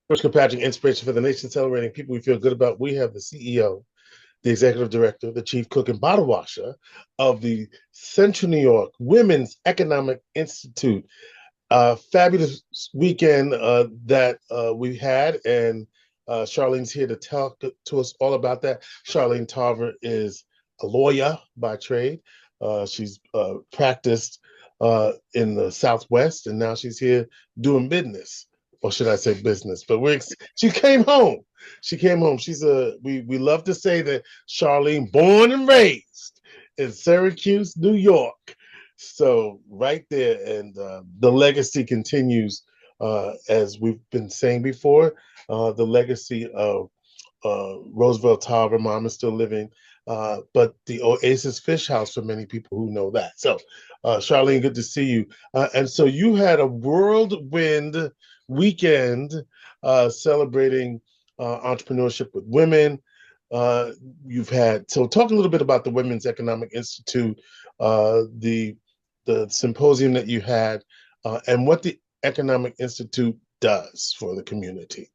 Coach Kilpatrick, Inspiration for the Nation, celebrating people we feel good about. We have the CEO, the executive director, the chief cook and bottle washer of the Central New York Women's Economic Institute. Fabulous weekend that we had, and Charlene's here to talk to us all about that. Charlene Tarver is a lawyer by trade. She's practiced in the Southwest, and now she's here doing business, or should I say business? But she came home. She came home. We love to say that Charlene, born and raised in Syracuse, New York. So right there, and the legacy continues, as we've been saying before. The legacy of Roosevelt Tarver, mom is still living, but the Oasis Fish House for many people who know that. So, Charlene, good to see you. And so you had a whirlwind weekend celebrating entrepreneurship with women. So talk a little bit about the Women's Economic Institute, the symposium that you had, and what the Economic Institute does for the community.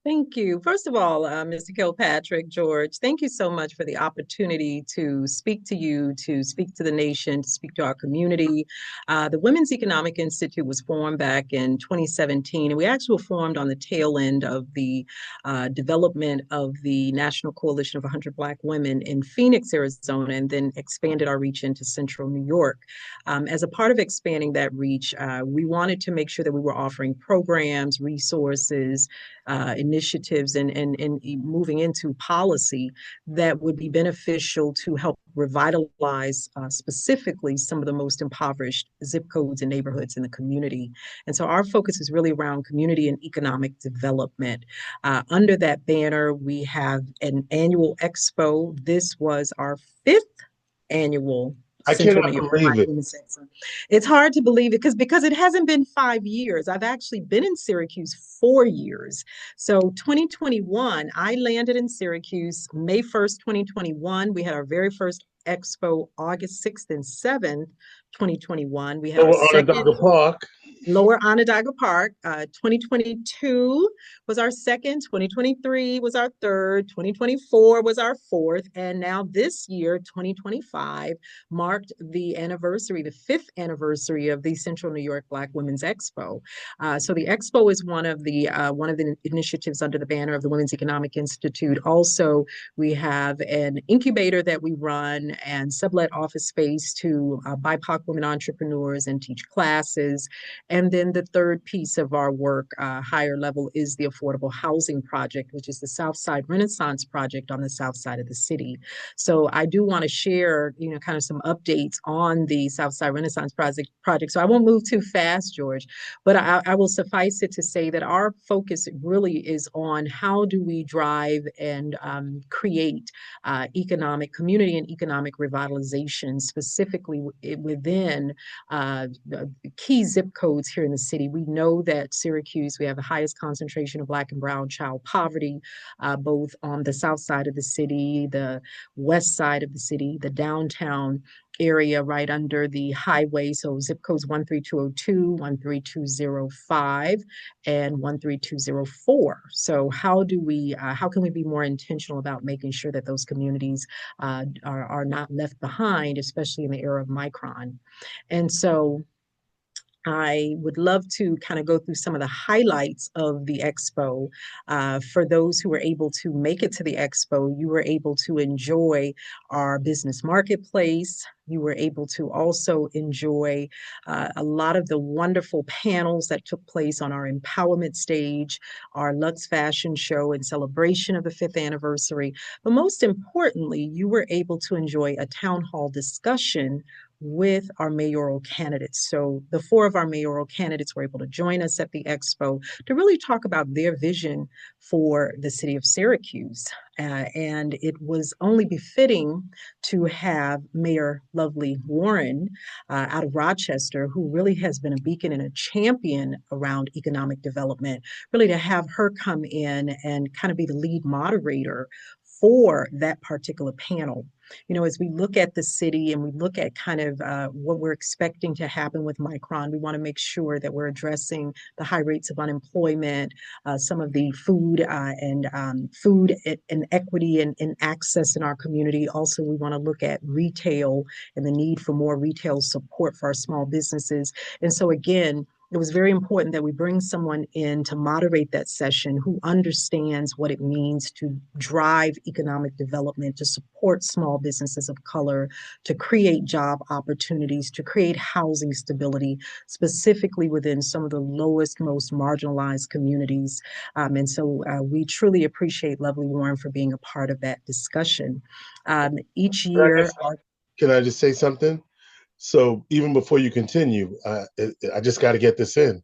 Thank you. First of all, Mr. Kilpatrick, George, thank you so much for the opportunity to speak to you, to speak to the nation, to speak to our community. The Women's Economic Institute was formed back in 2017, and we actually were formed on the tail end of the development of the National Coalition of 100 Black Women in Phoenix, Arizona, and then expanded our reach into Central New York. As a part of expanding that reach, we wanted to make sure that we were offering programs, resources, initiatives and moving into policy that would be beneficial to help revitalize specifically some of the most impoverished zip codes and neighborhoods in the community. And so our focus is really around community and economic development. Under that banner, we have an annual expo. This was our 5th annual I Central cannot New York believe Black it. Women's Expo. It's hard to believe it because it hasn't been 5 years. I've actually been in Syracuse 4 years. So 2021, I landed in Syracuse May 1st, 2021. We had our very first expo August 6th and 7th, 2021. We had our Over second Onondaga Park. Lower Onondaga Park. 2022 was our second, 2023 was our third, 2024 was our fourth, and now this year, 2025, marked the anniversary, the 5th anniversary of the Central New York Black Women's Expo. So the Expo is one of the initiatives under the banner of the Women's Economic Institute. Also, we have an incubator that we run and sublet office space to BIPOC women entrepreneurs and teach classes. And then the third piece of our work, higher level, is the Affordable Housing Project, which is the Southside Renaissance Project on the south side of the city. So I do want to share, kind of some updates on the Southside Renaissance Project. So I won't move too fast, George, but I will suffice it to say that our focus really is on how do we drive and create community and economic revitalization, specifically within key zip codes here in the city. We know that Syracuse, we have the highest concentration of Black and brown child poverty, both on the south side of the city, the west side of the city, the downtown area right under the highway. So zip codes 13202, 13205, and 13204. So how can we be more intentional about making sure that those communities are not left behind, especially in the era of Micron? And so I would love to kind of go through some of the highlights of the Expo. For those who were able to make it to the Expo, you were able to enjoy our business marketplace. You were able to also enjoy a lot of the wonderful panels that took place on our empowerment stage, our Luxe Fashion Show in celebration of the 5th anniversary. But most importantly, you were able to enjoy a town hall discussion with our mayoral candidates. So the 4 of our mayoral candidates were able to join us at the Expo to really talk about their vision for the city of Syracuse. And it was only befitting to have Mayor Lovely Warren out of Rochester, who really has been a beacon and a champion around economic development, really to have her come in and kind of be the lead moderator for that particular panel. As we look at the city and we look at kind of what we're expecting to happen with Micron, we want to make sure that we're addressing the high rates of unemployment, some of the food and equity and access in our community. Also, we want to look at retail and the need for more retail support for our small businesses. And so again, it was very important that we bring someone in to moderate that session who understands what it means to drive economic development, to support small businesses of color, to create job opportunities, to create housing stability, specifically within some of the lowest, most marginalized communities. And so we truly appreciate Lovely Warren for being a part of that discussion. Each year, Can I just say something? So even before you continue, I just got to get this in.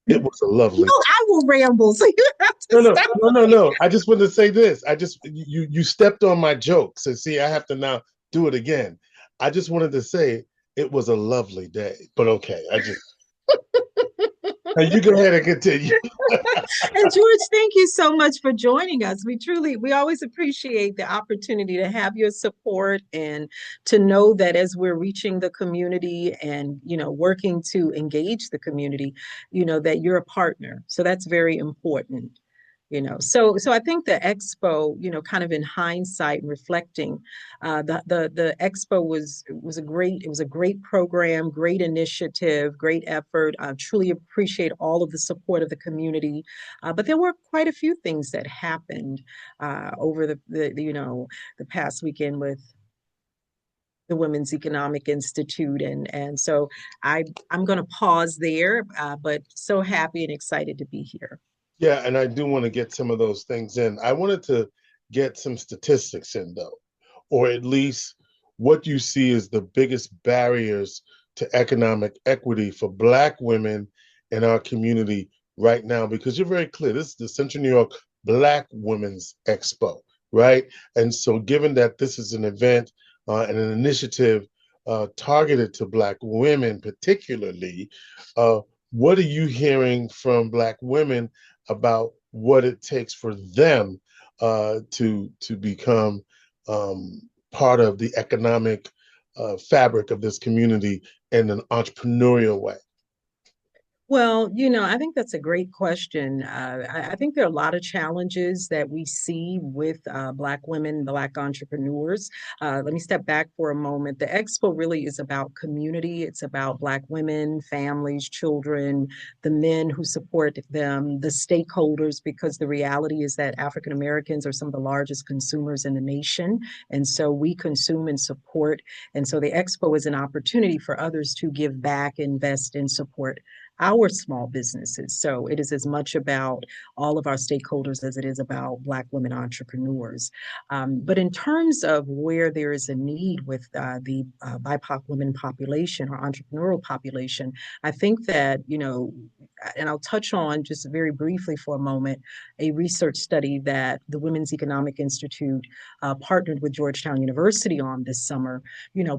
It was a lovely. I will ramble, so you have to stop. No. I just wanted to say this. You stepped on my joke, so see, I have to now do it again. I just wanted to say it was a lovely day, but okay, now you go ahead and continue. And George, thank you so much for joining us. We always appreciate the opportunity to have your support and to know that as we're reaching the community and, working to engage the community, that you're a partner. So that's very important. So I think the expo, kind of in hindsight and reflecting, the expo was a great program, great initiative, great effort. I truly appreciate all of the support of the community, but there were quite a few things that happened over the past weekend with the Women's Economic Institute, and so I'm going to pause there, but so happy and excited to be here. Yeah, and I do want to get some of those things in. I wanted to get some statistics in, though, or at least what you see as the biggest barriers to economic equity for Black women in our community right now, because you're very clear. This is the Central New York Black Women's Expo, right? And so given that this is an event and an initiative targeted to Black women particularly, what are you hearing from Black women about what it takes for them to become part of the economic fabric of this community in an entrepreneurial way? Well, I think that's a great question. I think there are a lot of challenges that we see with Black women, Black entrepreneurs. Let me step back for a moment. The Expo really is about community. It's about Black women, families, children, the men who support them, the stakeholders, because the reality is that African Americans are some of the largest consumers in the nation. And so we consume and support. And so the Expo is an opportunity for others to give back, invest, and support our small businesses. So it is as much about all of our stakeholders as it is about Black women entrepreneurs. But in terms of where there is a need with the BIPOC women population or entrepreneurial population, I think that, and I'll touch on just very briefly for a moment, a research study that the Women's Economic Institute partnered with Georgetown University on this summer.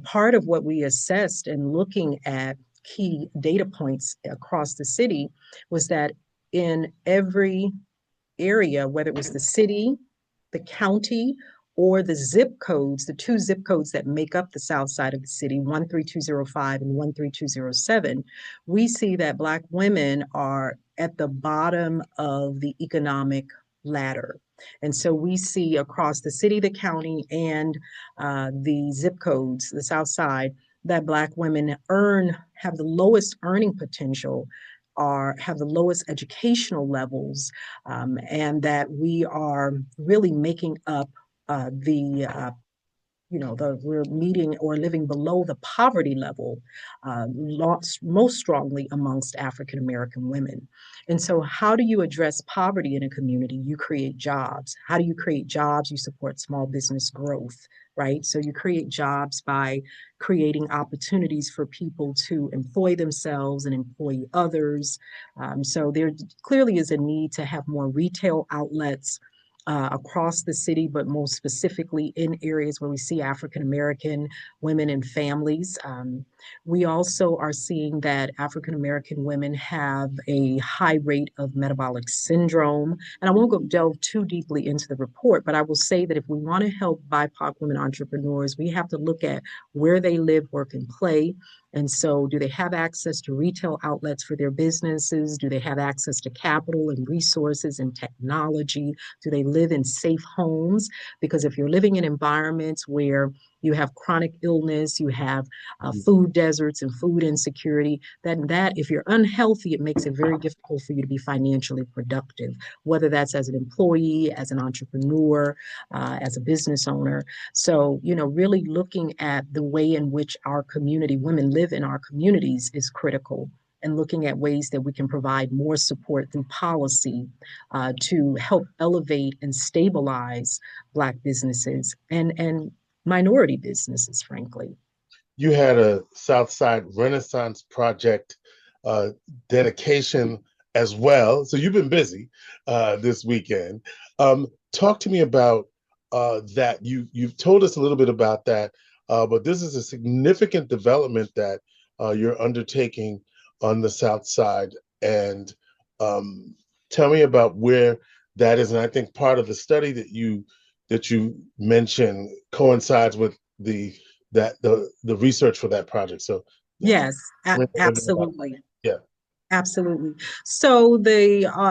Part of what we assessed in looking at key data points across the city was that in every area, whether it was the city, the county, or the zip codes, the two zip codes that make up the south side of the city, 13205 and 13207, we see that Black women are at the bottom of the economic ladder. And so we see across the city, the county, and the zip codes, the south side, that Black women have the lowest earning potential, have the lowest educational levels, and that we are really making up we're meeting or living below the poverty level most strongly amongst African American women. And so how do you address poverty in a community? You create jobs. How do you create jobs? You support small business growth, right? So you create jobs by creating opportunities for people to employ themselves and employ others. So there clearly is a need to have more retail outlets, across the city, but most specifically in areas where we see African American women and families. We also are seeing that African American women have a high rate of metabolic syndrome. And I won't go delve too deeply into the report, but I will say that if we want to help BIPOC women entrepreneurs, we have to look at where they live, work, and play. And so, do they have access to retail outlets for their businesses? Do they have access to capital and resources and technology? Do they live in safe homes? Because if you're living in environments where you have chronic illness, you have food deserts and food insecurity, then that if you're unhealthy, it makes it very difficult for you to be financially productive, whether that's as an employee, as an entrepreneur, as a business owner. So, really looking at the way in which our community, women live in our communities is critical, and looking at ways that we can provide more support through policy to help elevate and stabilize Black businesses and minority businesses, frankly. You had a Southside Renaissance Project uh, dedication as well. So you've been busy this weekend. Talk to me about that. You've told us a little bit about that, but this is a significant development that you're undertaking on the South Side. And tell me about where that is. And I think part of the study that you mentioned coincides with the research for that project. So Yes, absolutely. yeah. Absolutely. So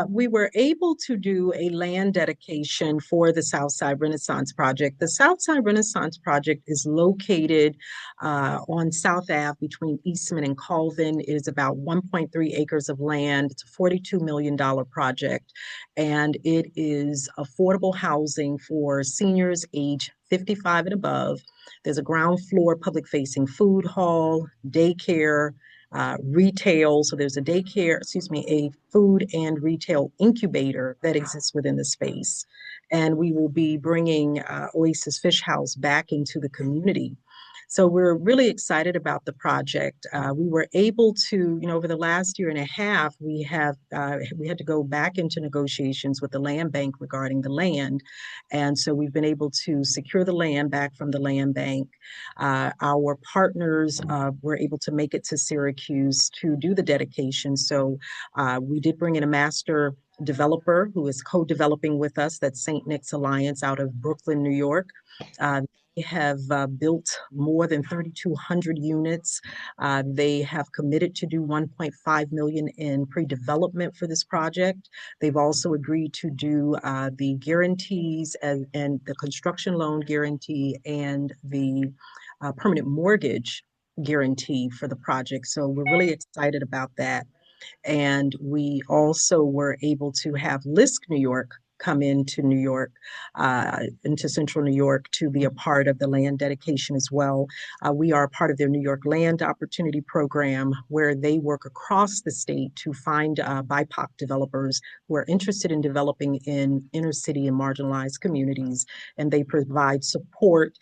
we were able to do a land dedication for the Southside Renaissance Project. The Southside Renaissance Project is located on South Ave between Eastman and Colvin. It is about 1.3 acres of land. It's a $42 million project, and it is affordable housing for seniors age 55 and above. There's a ground floor public facing food hall, daycare, retail. So there's a daycare, a food and retail incubator that exists within the space. And we will be bringing Oasis Fish House back into the community. So we're really excited about the project. We were able to, over the last year and a half, we had to go back into negotiations with the land bank regarding the land, and so we've been able to secure the land back from the land bank. Our partners were able to make it to Syracuse to do the dedication. So we did bring in a master developer who is co-developing with us. That's St. Nick's Alliance out of Brooklyn, New York. They have built more than 3,200 units. They have committed to do 1.5 million in pre-development for this project. They've also agreed to do the guarantees and the construction loan guarantee and the permanent mortgage guarantee for the project. So we're really excited about that. And we also were able to have LISC New York come into New York, into Central New York, to be a part of the land dedication as well. We are a part of their New York Land Opportunity Program, where they work across the state to find BIPOC developers who are interested in developing in inner city and marginalized communities. And they provide support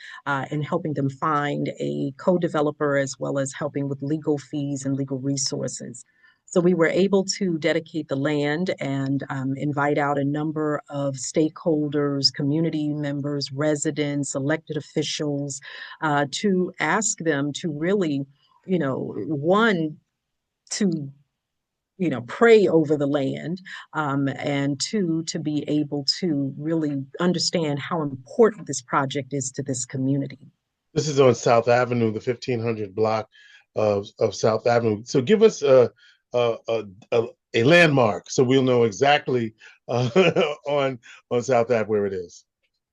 in helping them find a co-developer, as well as helping with legal fees and legal resources. So we were able to dedicate the land and invite out a number of stakeholders, community members, residents, elected officials, to ask them to really, one, to pray over the land, and two, to be able to really understand how important this project is to this community. This is on South Avenue, the 1500 block of South Avenue. So give us a, a landmark so we'll know exactly on South Ave where it is.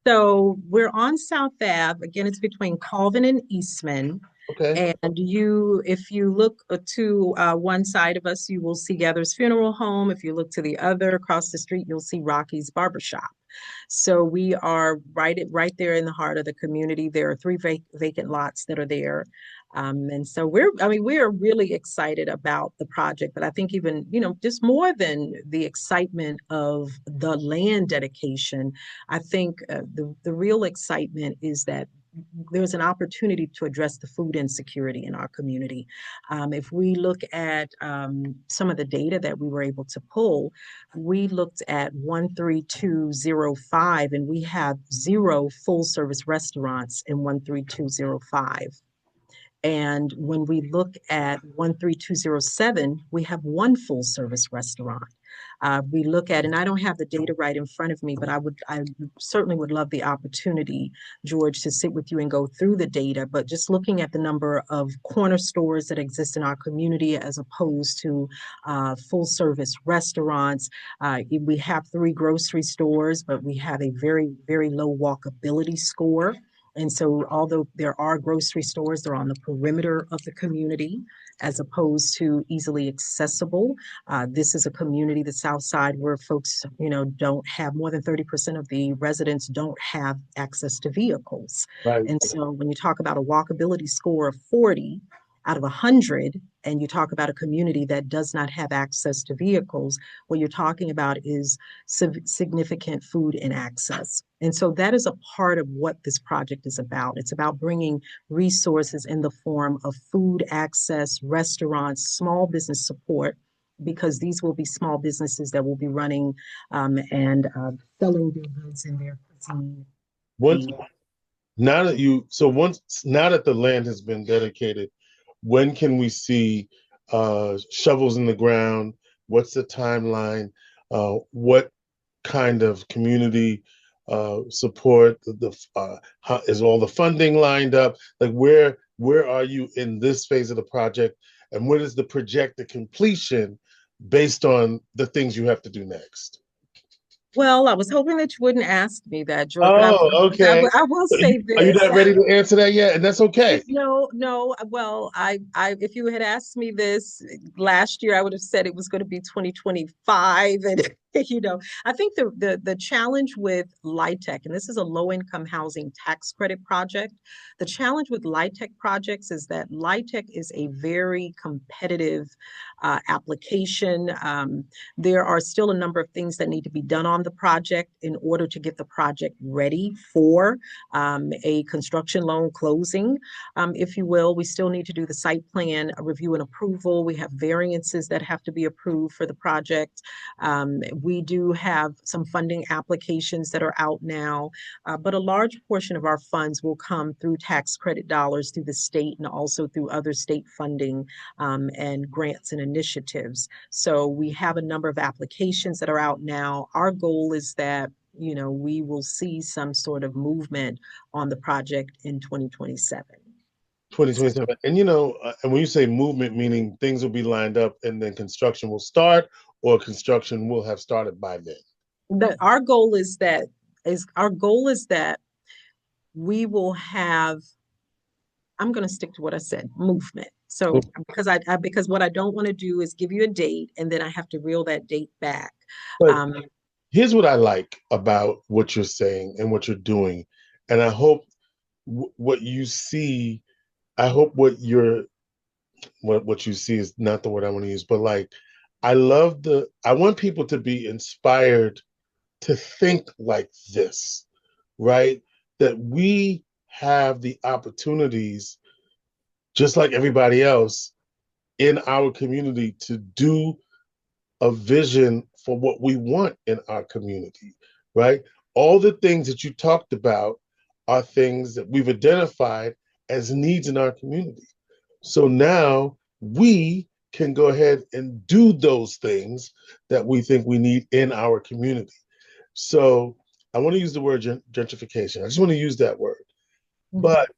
So we're on South Ave. Again, it's between Colvin and Eastman. Okay. And if you look to one side of us, you will see Gather's Funeral Home. If you look to the other across the street, you'll see Rocky's Barbershop. So we are right there in the heart of the community. There are three vacant lots that are there. And so we are really excited about the project, but I think even, just more than the excitement of the land dedication, I think the real excitement is that there's an opportunity to address the food insecurity in our community. If we look at some of the data that we were able to pull, we looked at 13205, and we have 0 full service restaurants in 13205. And when we look at 13207, we have 1 full service restaurant. We look at, and I don't have the data right in front of me, but I certainly would love the opportunity, George, to sit with you and go through the data. But just looking at the number of corner stores that exist in our community as opposed to full service restaurants, we have 3 grocery stores, but we have a very, very low walkability score. And so, although there are grocery stores, they're on the perimeter of the community as opposed to easily accessible. This is a community, the South Side, where folks, don't have more than 30% of the residents don't have access to vehicles. Right. And so, when you talk about a walkability score of 40 out of 100, and you talk about a community that does not have access to vehicles, what you're talking about is significant food inaccess. And so that is a part of what this project is about. It's about bringing resources in the form of food access, restaurants, small business support, because these will be small businesses that will be running and selling their goods in their cuisine. Once now that the land has been dedicated, when can we see shovels in the ground? What's the timeline? What kind of community support? How is all the funding lined up? Like where are you in this phase of the project, and what is the projected completion based on the things you have to do next? Well, I was hoping that you wouldn't ask me that, George, but Oh, okay. I will say Are you this. not ready to answer that yet? And that's okay. No. Well, if you had asked me this last year, I would have said it was going to be 2025. And I think the challenge with LIHTC, and this is a low income housing tax credit project. The challenge with LIHTC projects is that LIHTC is a very competitive application. There are still a number of things that need to be done on the project in order to get the project ready for a construction loan closing, if you will. We still need to do the site plan review and approval. We have variances that have to be approved for the project. We do have some funding applications that are out now, but a large portion of our funds will come through tax credit dollars through the state and also through other state funding and grants and initiatives. So we have a number of applications that are out now. Our goal is that we will see some sort of movement on the project in 2027. 2027. And and when you say movement, meaning things will be lined up and then construction will start, or construction will have started by then? Our goal is that we will have, I'm going to stick to what I said, movement. So because what I don't want to do is give you a date and then I have to reel that date back. But here's what I like about what you're saying and what you're doing. And I hope what you see, I hope what you see is not the word I want to use, but like, I want people to be inspired to think like this, right? That we have the opportunities, just like everybody else in our community, to do a vision for what we want in our community, right? All the things that you talked about are things that we've identified as needs in our community. So now we can go ahead and do those things that we think we need in our community. So I want to use the word gentrification. I just want to use that word. But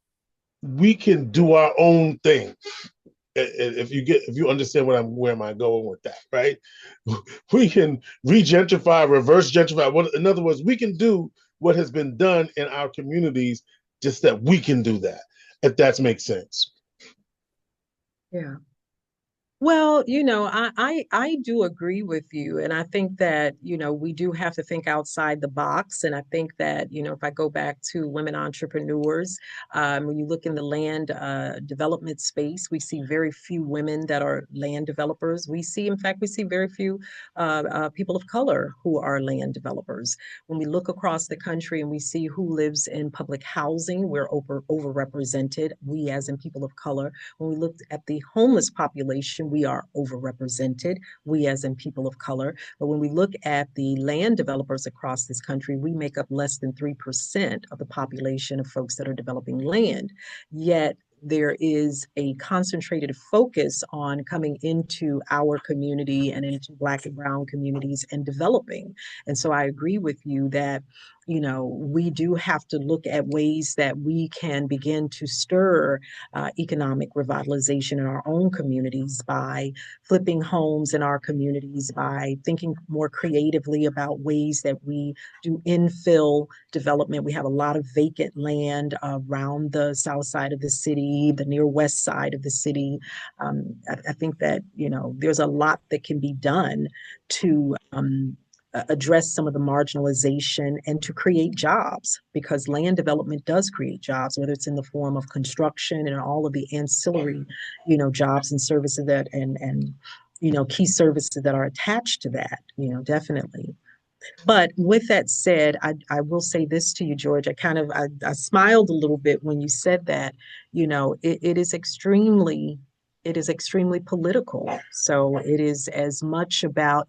we can do our own thing. If you understand where am I going with that, right? We can regentrify, reverse gentrify. In other words, we can do what has been done in our communities, just that we can do that, if that makes sense. Yeah. Well, I do agree with you. And I think that, we do have to think outside the box. And I think that, if I go back to women entrepreneurs, when you look in the land development space, we see very few women that are land developers. In fact, we see very few people of color who are land developers. When we look across the country and we see who lives in public housing, we're overrepresented, we as in people of color. When we look at the homeless population, we are overrepresented, we as in people of color. But when we look at the land developers across this country, we make up less than 3% of the population of folks that are developing land. Yet there is a concentrated focus on coming into our community and into Black and Brown communities and developing. And so I agree with you that, we do have to look at ways that we can begin to stir economic revitalization in our own communities by flipping homes in our communities, by thinking more creatively about ways that we do infill development. We have a lot of vacant land around the south side of the city, the near west side of the city. I think that, there's a lot that can be done to address some of the marginalization and to create jobs, because land development does create jobs, whether it's in the form of construction and all of the ancillary, jobs and services that and key services that are attached to that, definitely. But with that said, I will say this to you, George. I smiled a little bit when you said that, it is extremely political. So it is as much about,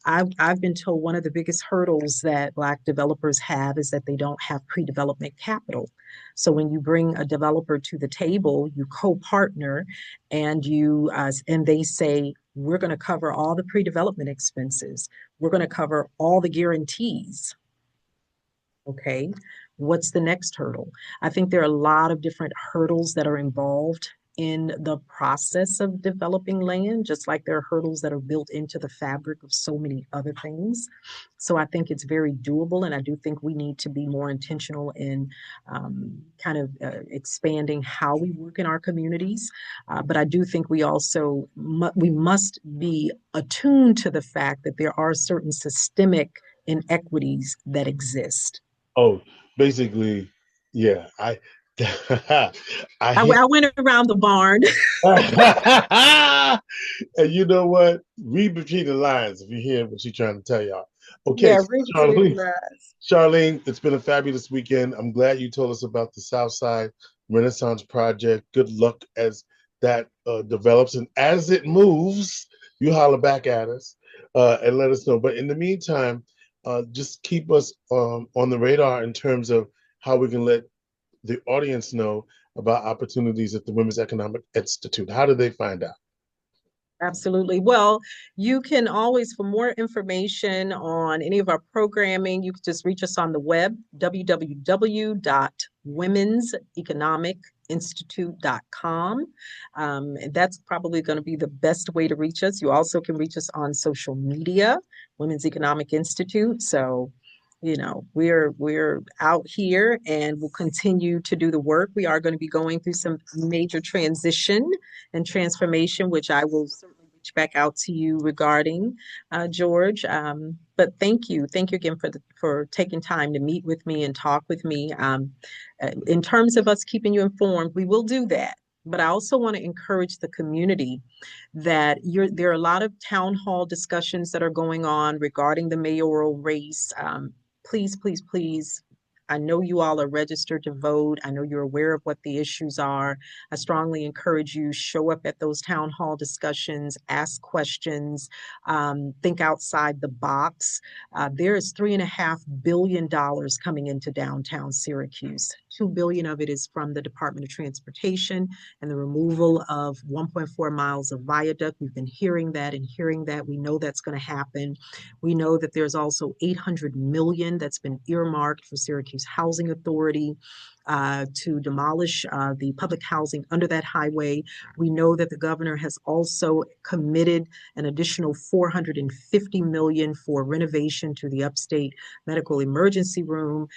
I've been told one of the biggest hurdles that Black developers have is that they don't have pre-development capital. So when you bring a developer to the table, you co-partner and they say, we're going to cover all the pre-development expenses. We're going to cover all the guarantees. Okay. What's the next hurdle? I think there are a lot of different hurdles that are involved in the process of developing land, just like there are hurdles that are built into the fabric of so many other things. So I think it's very doable. And I do think we need to be more intentional in expanding how we work in our communities. But I do think we must be attuned to the fact that there are certain systemic inequities that exist. Oh, basically, yeah. I I, hear. I went around the barn. And you know what? Read between the lines if you hear what she's trying to tell y'all. Okay, Yeah, so read between the Charlene, lines. Charlene, it's been a fabulous weekend. I'm glad you told us about the Southside Renaissance Project. Good luck as that develops, and as it moves, you holler back at us and let us know. But in the meantime, just keep us on the radar in terms of how we can let the audience know about opportunities at the Women's Economic Institute. How do they find out? Absolutely. Well, you can always, for more information on any of our programming, you can just reach us on the web, www.womenseconomicinstitute.com. That's probably going to be the best way to reach us. You also can reach us on social media, Women's Economic Institute. So, we're out here and we'll continue to do the work. We are going to be going through some major transition and transformation, which I will certainly reach back out to you regarding, George. But thank you again for taking time to meet with me and talk with me. In terms of us keeping you informed, we will do that. But I also want to encourage the community that there are a lot of town hall discussions that are going on regarding the mayoral race. Please, please, please. I know you all are registered to vote. I know you're aware of what the issues are. I strongly encourage you, show up at those town hall discussions, ask questions, think outside the box. There is $3.5 billion coming into downtown Syracuse. 2 billion of it is from the Department of Transportation and the removal of 1.4 miles of viaduct. We've been hearing that and hearing that. We know that's going to happen. We know that there's also 800 million that's been earmarked for Syracuse Housing Authority. to demolish the public housing under that highway. We know that the governor has also committed an additional $450 million for renovation to the upstate medical emergency room.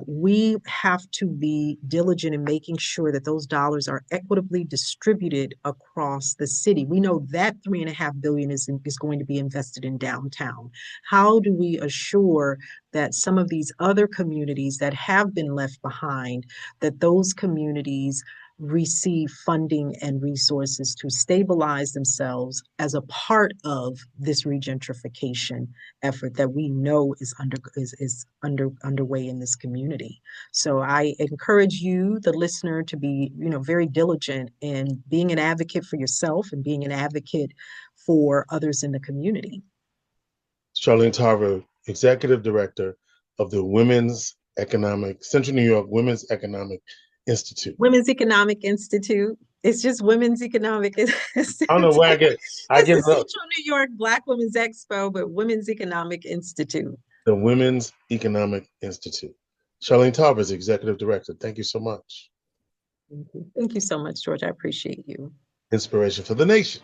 We have to be diligent in making sure that those dollars are equitably distributed across the city. We know that $3.5 billion is going to be invested in downtown. How do we assure that some of these other communities that have been left behind, that those communities receive funding and resources to stabilize themselves as a part of this regentrification effort that we know is underway in this community. So I encourage you, the listener, to be, very diligent in being an advocate for yourself and being an advocate for others in the community. Charlene Tarver, Executive Director of the Central New York Women's Economic Institute. Women's Economic Institute. It's just Women's Economic Institute. I don't know where I get it's the Central New York Black Women's Expo, but Women's Economic Institute. The Women's Economic Institute. Charlene Tarver is Executive Director. Thank you so much. Thank you so much, George. I appreciate you. Inspiration for the nation.